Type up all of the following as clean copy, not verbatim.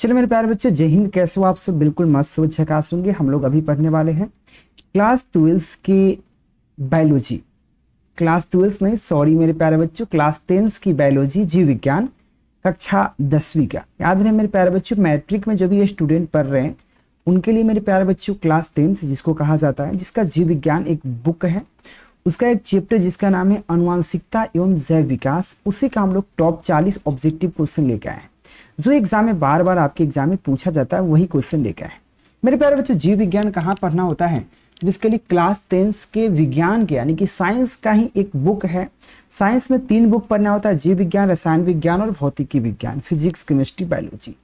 चलो मेरे प्यारे बच्चों, जय हिंद। कैसे हो आप सब? बिल्कुल मस्त सोच झकास होंगे। हम लोग अभी पढ़ने वाले हैं क्लास 12 की बायोलॉजी। क्लास 12 नहीं, सॉरी मेरे प्यारे बच्चों, क्लास 10 की बायोलॉजी, जीव विज्ञान, कक्षा 10वीं का। याद रहे मेरे प्यारे बच्चों, मैट्रिक में जो भी ये स्टूडेंट पढ़ रहे हैं उनके लिए मेरे प्यारे बच्चों क्लास 10 जिसको कहा जाता है, जिसका जीव विज्ञान एक बुक है, उसका एक चैप्टर जिसका नाम है आनुवंशिकता एवं जैव विकास, उसी का हम लोग टॉप 40 ऑब्जेक्टिव क्वेश्चन लेके आए हैं। जो एग्जाम में बार बार आपके एग्जाम में पूछा जाता है वही क्वेश्चन लेके आए हैं। मेरे प्यारे बच्चों, जीव विज्ञान कहाँ पढ़ना होता है? जिसके लिए क्लास 10 के विज्ञान के यानी कि साइंस का ही एक बुक है। साइंस में 3 बुक पढ़ना होता है, जीव विज्ञान, रसायन विज्ञान और भौतिकी विज्ञान, फिजिक्स, केमिस्ट्री, बायोलॉजी।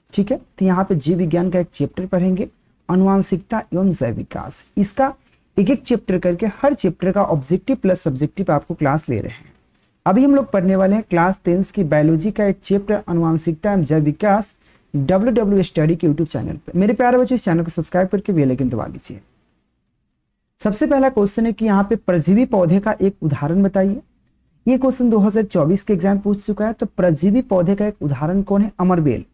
ठीक है, तो यहाँ पे जीव विज्ञान का एक चैप्टर पढ़ेंगे, आनुवंशिकता एवं जैव विकास। इसका एक एक चैप्टर करके हर चैप्टर का ऑब्जेक्टिव प्लस सब्जेक्टिव आपको क्लास ले रहे हैं। अभी हम लोग पढ़ने वाले हैं क्लास 10 की बायोलॉजी का एक चैप्टर आनुवंशिकता एवं जैव विकास, WW स्टडी के यूट्यूब चैनल पर। मेरे प्यारे बच्चों, इस चैनल को सब्सक्राइब करके बेल आइकन दबा लीजिए। सबसे पहला क्वेश्चन है कि यहाँ पे परजीवी पौधे का एक उदाहरण बताइए। ये क्वेश्चन 2024 के एग्जाम पूछ चुका है। तो परजीवी पौधे का एक उदाहरण कौन है? अमरबेल।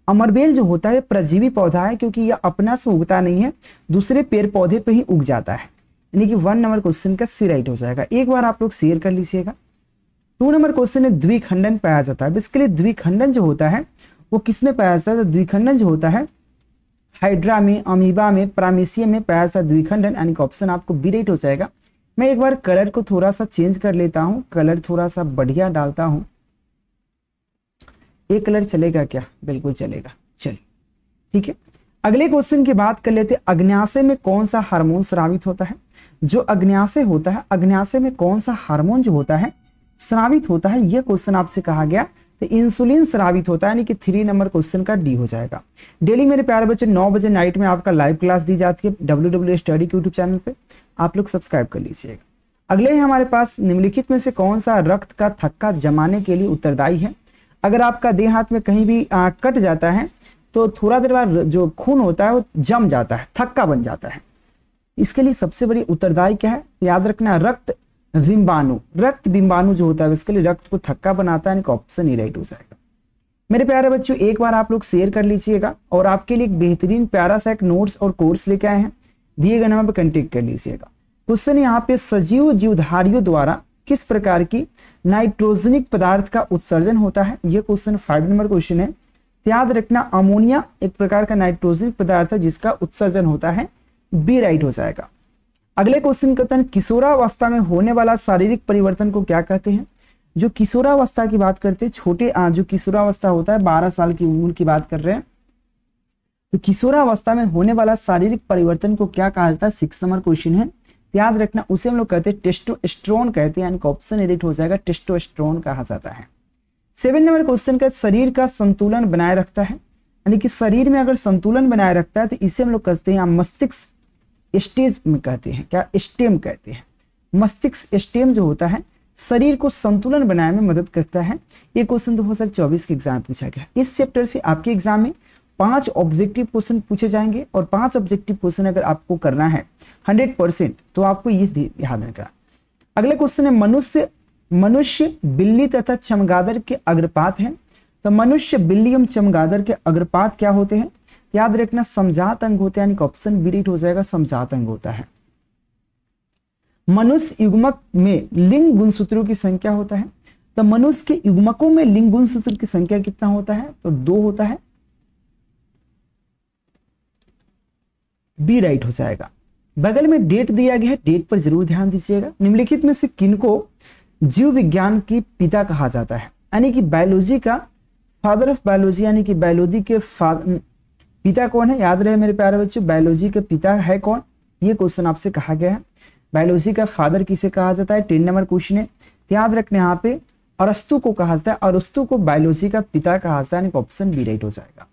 अमरबेल जो होता है परजीवी पौधा है, क्योंकि यह अपना से उगता नहीं है, दूसरे पेड़ पौधे पे ही उग जाता है। यानी कि 1 नंबर क्वेश्चन का सी राइट हो जाएगा। एक बार आप लोग शेयर कर लीजिएगा। 2 नंबर क्वेश्चन है द्विखंडन पाया जाता है। बेसिकली द्विखंडन जो होता है वो किसमें पाया जाता है? तो द्विखंडन जो होता है हाइड्रा में, अमीबा में, प्रामीसियम में पाया जाता है द्विखंडन, यानी कि ऑप्शन आपको बी राइट हो जाएगा। मैं एक बार कलर को थोड़ा सा चेंज कर लेता हूँ, कलर थोड़ा सा बढ़िया डालता हूँ। एक कलर चलेगा क्या? बिल्कुल चलेगा। चलिए ठीक है, अगले क्वेश्चन की बात कर लेते हैं। अग्न्याशय में कौन सा हार्मोन स्रावित होता है? जो अग्न्याशय होता है, अग्न्याशय में कौन सा हार्मोन जो होता है स्रावित होता है? यह क्वेश्चन आपसे कहा गया। तो इंसुलिन स्रावित होता है, यानी कि 3 नंबर क्वेश्चन का डी हो जाएगा। डेली मेरे प्यारे बच्चे 9 बजे नाइट में आपका लाइव क्लास दी जाती है WW स्टडी के यूट्यूब चैनल पे, आप लोग सब्सक्राइब कर लीजिएगा। अगले हैं हमारे पास, निम्नलिखित में से कौन सा रक्त का थक्का जमाने के लिए उत्तरदायी है? अगर आपका देह हाथ में कहीं भी कट जाता है तो थोड़ा देर बाद जो खून होता है वो जम जाता है, थक्का बन जाता है। इसके लिए सबसे बड़ी उत्तरदायी क्या है? याद रखना, रक्त बिंबाणु। रक्त बिंबाणु जो होता है इसके लिए रक्त को थक्का बनाता है, ऑप्शन ई राइट हो जाएगा। मेरे प्यारे बच्चों, एक बार आप लोग शेयर कर लीजिएगा और आपके लिए एक बेहतरीन प्यारा सा एक नोट्स और कोर्स लेके आए हैं, दिए गए नंबर पर कंटेक्ट कर लीजिएगा। क्वेश्चन यहाँ पे, सजीव जीवधारियों द्वारा किस प्रकार की नाइट्रोजनिक पदार्थ का उत्सर्जन होता है? यह क्वेश्चन 5 नंबर क्वेश्चन है। याद रखना, अमोनिया एक प्रकार का नाइट्रोजनिक पदार्थ है जिसका उत्सर्जन होता है, बी राइट हो जाएगा। अगले क्वेश्चन कहते हैं, किशोरावस्था में होने वाला शारीरिक परिवर्तन को क्या कहते हैं? जो किशोरावस्था की बात करते हैं, छोटे जो किशोरावस्था होता है 12 साल की उम्र की बात कर रहे हैं, तो किशोरावस्था में होने वाला शारीरिक परिवर्तन को क्या कहा जाता है? 6 नंबर क्वेश्चन है। याद रखना, उसे हम लोग कहते हैं टेस्टोस्टेरोन कहते हैं, यानी कि ऑप्शन एडिट हो जाएगा, टेस्टोस्टेरोन कहा जाता है। 7 नंबर क्वेश्चन का, शरीर का संतुलन बनाए रखता है, यानी कि शरीर में अगर संतुलन बनाए रखता है तो इसे हम लोग कहते हैं मस्तिष्क स्टेज में कहते हैं, क्या स्टेम कहते हैं। मस्तिष्क स्टेम जो होता है शरीर को संतुलन बनाने में मदद करता है। ये क्वेश्चन 2024 के एग्जाम में पूछा गया। इस चैप्टर से आपके एग्जाम में 5 ऑब्जेक्टिव क्वेश्चन पूछे जाएंगे और 5 ऑब्जेक्टिव क्वेश्चन अगर आपको करना है 100% तो आपको ये याद रखना। अगला क्वेश्चन है, मनुष्य बिल्ली तथा चमगादड़ के अग्रपात है। तो मनुष्य, बिल्ली एवं चमगादड़ के अग्रपात क्या होते हैं? याद रखना, समजात अंग होते हैं, यानी कि ऑप्शन बी राइट हो जाएगा, समजात अंग होता है। मनुष्य युग्मक में लिंग गुणसूत्रों की संख्या होता है। तो मनुष्य के युग्मकों में लिंग गुणसूत्र की संख्या कितना होता है? तो 2 होता है, बी राइट हो जाएगा। बगल में डेट दिया गया है, डेट पर जरूर ध्यान दीजिएगा। निम्नलिखित में से किनको जीव विज्ञान की पिता कहा जाता है? यानी कि बायोलॉजी का फादर ऑफ बायोलॉजी, यानी कि बायोलॉजी के पिता कौन है? याद रहे मेरे प्यारे बच्चों, बायोलॉजी के पिता है कौन? ये क्वेश्चन आपसे कहा गया है। बायोलॉजी का फादर किसे कहा जाता है? 10 नंबर क्वेश्चन है। याद रखने, यहाँ पे अरस्तु को कहा जाता है, अरस्तु को बायोलॉजी का पिता कहा जाता है, यानी ऑप्शन बी राइट हो जाएगा।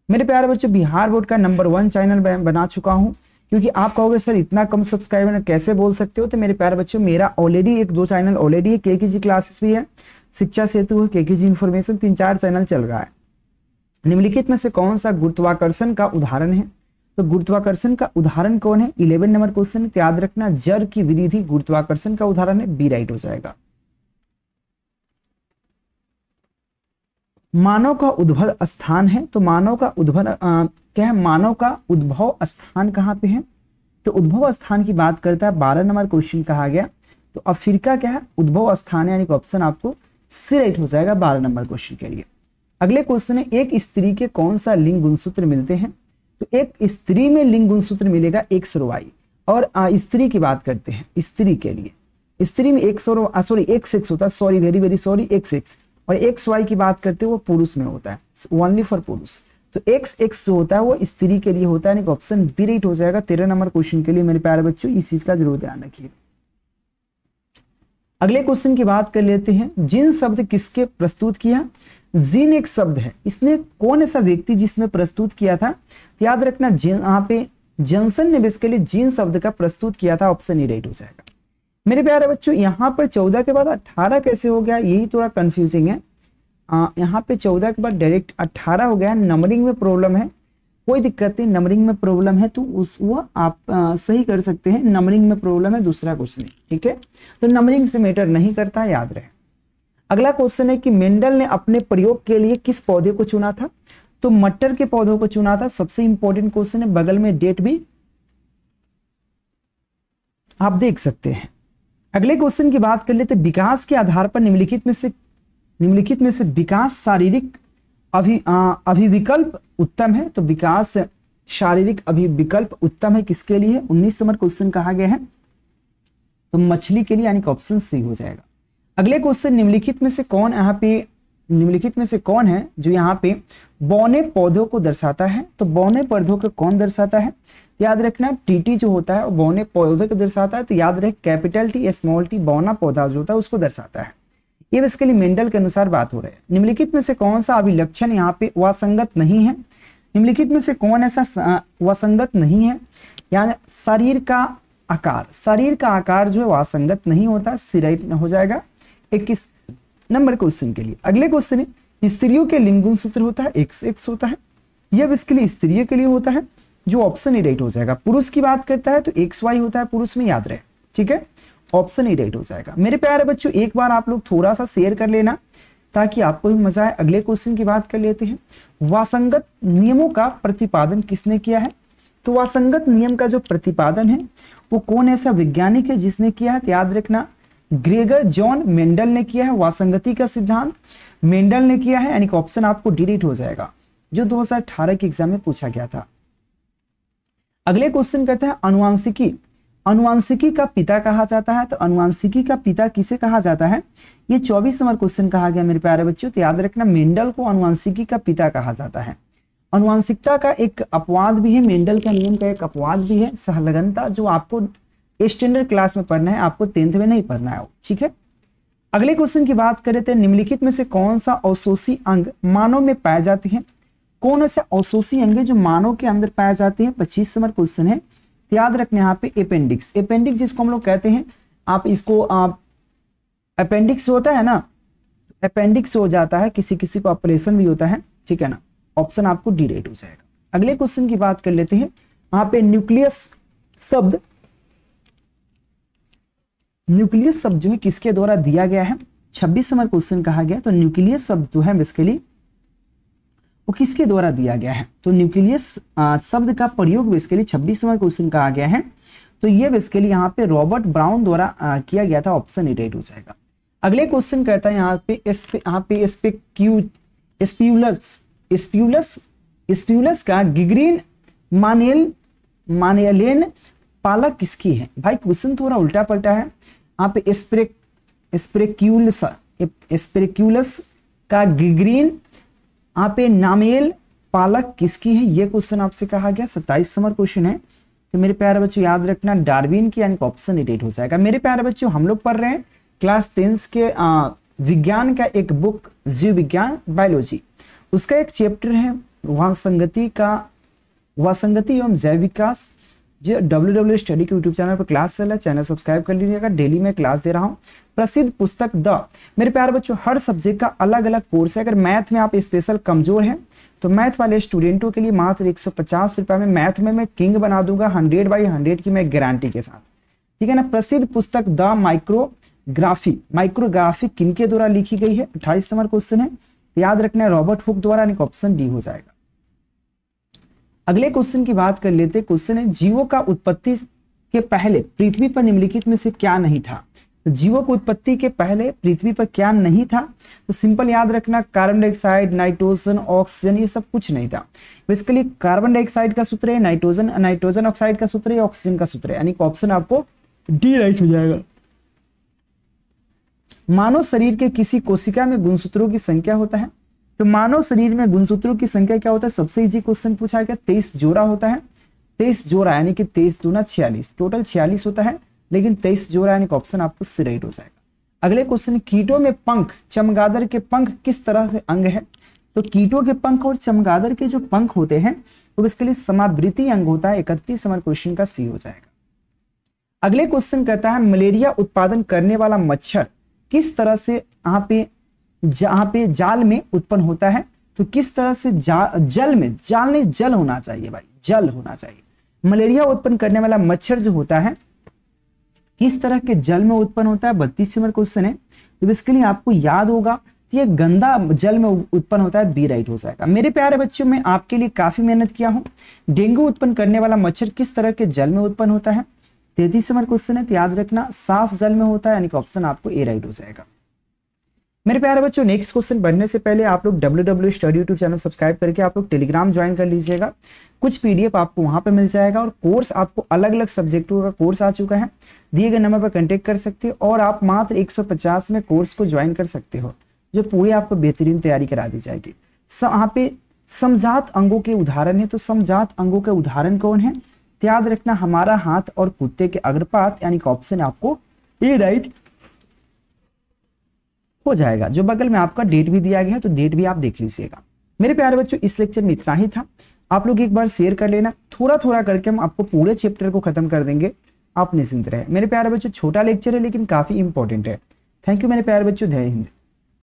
मेरे प्यारे बच्चों, बिहार बोर्ड का नंबर 1 चैनल बना चुका हूँ। क्योंकि आप कहोगे सर इतना कम सब्सक्राइबर कैसे बोल सकते हो? तो मेरे प्यारे बच्चों, मेरा ऑलरेडी 1-2 चैनल ऑलरेडी है, केकेजी क्लासेस भी है, शिक्षा सेतु है, केकेजी इन्फॉर्मेशन, 3-4 चैनल चल रहा है। निम्नलिखित में से कौन सा गुरुत्वाकर्षण का उदाहरण है? तो गुरुत्वाकर्षण का उदाहरण कौन है? 11 नंबर क्वेश्चन है। याद रखना, जड़ की विधि गुरुत्वाकर्षण का उदाहरण है, बी राइट हो जाएगा। मानव का उद्भव स्थान है, तो मानव का उद्भव क्या है, मानव का उद्भव स्थान कहाँ पे है, तो उद्भव स्थान की बात करता है 12 नंबर क्वेश्चन कहा गया, तो अफ्रीका क्या है उद्भव स्थान है, यानी कि ऑप्शन आपको सी राइट हो जाएगा 12 नंबर क्वेश्चन के लिए। अगले क्वेश्चन है एक स्त्री के कौन सा लिंग गुणसूत्र मिलते हैं, तो एक स्त्री में लिंग गुणसूत्र मिलेगा XY, और स्त्री की बात करते हैं, स्त्री के लिए स्त्री में XX होता है, sorry very very sorry XX, और XY की बात करते हैं वो पुरुष में होता है, ओनली फॉर पुरुष, तो XX जो होता है वो स्त्री के लिए होता है, ऑप्शन बी राइट हो जाएगा 13 नंबर क्वेश्चन के लिए। मेरे प्यारे बच्चों इस चीज का जरूर ध्यान रखिए। अगले क्वेश्चन की बात कर लेते हैं, जिन शब्द किसके प्रस्तुत किया, जिन एक शब्द है, इसने कौन ऐसा व्यक्ति जिसने प्रस्तुत किया था, तो याद रखना यहाँ पे जॉनसन ने बेसिकली जिन शब्द का प्रस्तुत किया था, ऑप्शन ई राइट हो जाएगा। मेरे प्यारे बच्चों यहाँ पर 14 के बाद 18 कैसे हो गया, यही थोड़ा कंफ्यूजिंग है। यहाँ पे 14 के बाद डायरेक्ट 18 हो गया, नंबरिंग में प्रॉब्लम है, कोई दिक्कत नहीं, नंबरिंग में प्रॉब्लम है तो वो आप सही कर सकते हैं, नंबरिंग में प्रॉब्लम है दूसरा कुछ नहीं, ठीक है, तो नंबरिंग से मैटर नहीं करता, याद रहे। अगला क्वेश्चन है कि मेंडल ने अपने प्रयोग के लिए किस पौधे को चुना था, तो मटर के पौधों को चुना था। सबसे इंपॉर्टेंट क्वेश्चन है, बगल में डेट भी आप देख सकते हैं। अगले क्वेश्चन की बात कर लेते, विकास के आधार पर निम्नलिखित में से विकास शारीरिक अभिविकल्प उत्तम है, तो विकास शारीरिक अभिविकल्प उत्तम है किसके लिए, 19 नंबर क्वेश्चन कहा गया है, तो मछली के लिए, यानी कि ऑप्शन सी हो जाएगा। अगले क्वेश्चन, निम्नलिखित में से कौन है जो यहाँ पे बौने पौधों को दर्शाता है, तो बौने पौधों को कौन दर्शाता है, याद रखना टीटी जो होता है बौने पौधे को दर्शाता है, तो याद रहे कैपिटल टी स्मॉल टी, बौना पौधा जो होता है उसको दर्शाता है। ये बेसिकली मेंडल के अनुसार बात हो रही है। निम्नलिखित में से कौन सा अभिलक्षण यहाँ पे वासंगत नहीं है, निम्नलिखित में से कौन ऐसा वासंगत नहीं है, यानी शरीर का आकार जो है वासंगत नहीं होता, सी राइट हो जाएगा 21 नंबर क्वेश्चन के लिए। अगले क्वेश्चन है, स्त्रियों के लिंग गुणसूत्र होता है XX होता है, यह बेसिकली स्त्रियों के लिए होता है, जो ऑप्शन ई राइट हो जाएगा। पुरुष की बात करता है तो XY होता है पुरुष में, याद रहे, ठीक है, ऑप्शन ई राइट हो जाएगा। मेरे प्यारे बच्चों एक बार आप लोग थोड़ा सा शेयर कर लेना ताकि आपको भी मजा आए। अगले क्वेश्चन की बात कर लेते हैं, वासंगत नियमों का प्रतिपादन किसने किया है, तो वासंगत नियम का जो प्रतिपादन है वो कौन ऐसा वैज्ञानिक है जिसने किया है, तो याद रखना ग्रेगर जॉन मेंडल ने किया है। वासंगति का सिद्धांत मेंडल ने किया है, यानी कि ऑप्शन आपको डी राइट हो जाएगा, जो 2018 के एग्जाम में पूछा गया था। अगले क्वेश्चन कहता है, अनुवांशिकी का पिता कहा जाता है, तो अनुवांशिकी का पिता किसे कहा जाता है, ये 24 नंबर क्वेश्चन कहा गया मेरे प्यारे बच्चों, तो याद रखना मेंडल को अनुवांशिकी का पिता कहा जाता है। अनुवांशिकता का एक अपवाद भी है, मेंडल का नियम का एक अपवाद भी है, सहलगनता, जो आपको स्टैंडर्ड क्लास में पढ़ना है, आपको 10th में नहीं पढ़ना है, ठीक है। अगले क्वेश्चन की बात करें तो निम्नलिखित में से कौन सा अवशोषी अंग मानव में पाए जाते हैं, कौन ऐसा अवशोषी अंग है जो मानव के अंदर पाए जाते हैं, 25 नंबर क्वेश्चन है। तो याद रखना यहाँ पे अपेंडिक्स जिसको हम लोग कहते हैं, आप इसको अपेंडिक्स होता है ना, अपेंडिक्स हो जाता है, किसी किसी को ऑपरेशन भी होता है, ठीक है ना, ऑप्शन आपको डी राइट हो जाएगा। अगले क्वेश्चन की बात कर लेते हैं, यहाँ पे न्यूक्लियस शब्द जो है किसके द्वारा दिया गया है, 26 नंबर क्वेश्चन कहा गया, तो न्यूक्लियस शब्द जो है बेसिकली वो किसके द्वारा दिया गया है, तो न्यूक्लियस शब्द का प्रयोग बेसिकली 26 नंबर क्वेश्चन कहा गया है, तो ये बेसिकली यहाँ पे रॉबर्ट ब्राउन द्वारा किया गया था, ऑप्शन ई राइट हो जाएगा। अगले क्वेश्चन कहता है यहाँ पे स्प्यूलस का गिगरीन मानियलेन पालक किसकी है, भाई क्वेश्चन थोड़ा उल्टा पलटा है। यहाँ पे स्प्रेक्यूलस का गिगरीन, यहाँ पे नामेल पालक किसकी है, ये क्वेश्चन आपसे कहा गया, 27 नंबर क्वेश्चन है। तो मेरे प्यारे बच्चों याद रखना डार्विन की, यानी ऑप्शन ई राइट हो जाएगा। मेरे प्यारे बच्चों हम लोग पढ़ रहे हैं क्लास 10 के विज्ञान का एक बुक, जीव विज्ञान बायोलॉजी, उसका एक चैप्टर है वासंगति एवं जैव विकास, जो WW स्टडी के यूट्यूब चैनल पर क्लास चल रहा है, चैनल सब्सक्राइब कर लीजिएगा, डेली में क्लास दे रहा हूँ। प्रसिद्ध पुस्तक मेरे प्यारे बच्चों हर सब्जेक्ट का अलग अलग कोर्स है। अगर मैथ में आप स्पेशल कमजोर हैं तो मैथ वाले स्टूडेंटों के लिए मात्र 150 रुपये में मैथ में मैं किंग बना दूंगा, 100/100 की मैं गारंटी के साथ, ठीक है ना। प्रसिद्ध पुस्तक द माइक्रोग्राफी किनके द्वारा लिखी गई है, 28 नंबर क्वेश्चन है। तो याद रखना है रॉबर्ट हुक द्वारा, यानी ऑप्शन डी हो जाएगा। अगले क्वेश्चन की बात कर लेते हैं। क्वेश्चन है जीवों का उत्पत्ति के पहले पृथ्वी पर निम्नलिखित में से क्या नहीं था। तो जीवों की उत्पत्ति के पहले पृथ्वी पर क्या नहीं था, तो सिंपल याद रखना कार्बन डाइऑक्साइड, नाइट्रोजन, ऑक्सीजन, ये सब कुछ नहीं था। बेसिकली कार्बन डाइऑक्साइड का सूत्र है, नाइट्रोजन ऑक्साइड का सूत्र है, ऑक्सीजन का सूत्र है, यानी ऑप्शन आपको डी राइट हो जाएगा। मानव शरीर के किसी कोशिका में गुणसूत्रों की संख्या होता है। तो मानव शरीर में गुणसूत्रों की संख्या क्या होता है, सबसे इजी क्वेश्चन पूछा गया, 23 जोड़ा होता है। 23 जोड़ा यानी कि 23 दूना 46, टोटल 46 होता है, लेकिन 23 जोड़ा यानी ऑप्शन आपको सी राइट हो जाएगा। अगले क्वेश्चन, कीटों में पंख, चमगादड़ के पंख किस तरह के अंग है। तो कीटों के पंख और चमगादड़ के जो पंख होते हैं तो इसके लिए समावृत्ति अंग होता है। 31 नंबर क्वेश्चन का सी हो जाएगा। अगले क्वेश्चन कहता है मलेरिया उत्पादन करने वाला मच्छर किस तरह से जहां पे जाल में उत्पन्न होता है। तो किस तरह से जल में, जाल नहीं जल होना चाहिए भाई, जल होना चाहिए। मलेरिया उत्पन्न करने वाला मच्छर जो होता है किस तरह के जल में उत्पन्न होता है, 32 नंबर क्वेश्चन है। तो इसके लिए आपको याद होगा ये गंदा जल में उत्पन्न होता है, बी राइट हो जाएगा। मेरे प्यारे बच्चों, मैं आपके लिए काफी मेहनत किया हूं। डेंगू उत्पन्न करने वाला मच्छर किस तरह के जल में उत्पन्न होता है, 33 नंबर क्वेश्चन है। तो याद रखना साफ जल में होता है, यानी कि ऑप्शन आपको ए राइट हो जाएगा। मेरे प्यारे बच्चों, नेक्स्ट क्वेश्चन बढ़ने से पहले आप लोग www study YouTube channel subscribe करके आप लोग टेलीग्राम ज्वाइन कर लीजिएगा। कुछ पीडीएफ आपको वहां पे मिल जाएगा और कोर्स आपको अलग अलग सब्जेक्टों का कोर्स आ चुका है। दिए गए नंबर पर कांटेक्ट कर सकते हो और आप मात्र 150 में कोर्स को ज्वाइन कर सकते हो, जो पूरी आपको बेहतरीन तैयारी करा दी जाएगी। यहाँ पे समजात अंगों के उदाहरण है। तो समजात अंगों के उदाहरण कौन है, तो याद रखना हमारा हाथ और कुत्ते के अग्रपात, यानी कि ऑप्शन आपको ए राइट हो जाएगा। जो बगल में आपका डेट भी दिया गया है तो डेट भी आप देख लीजिएगा। मेरे प्यारे बच्चों, इस लेक्चर में इतना ही था। आप लोग एक बार शेयर कर लेना, थोड़ा थोड़ा करके हम आपको पूरे चैप्टर को खत्म कर देंगे, आप निश्चिंत रहे। मेरे प्यारे बच्चों, छोटा लेक्चर है लेकिन काफी इंपॉर्टेंट है। थैंक यू मेरे प्यारे बच्चों, जय हिंद।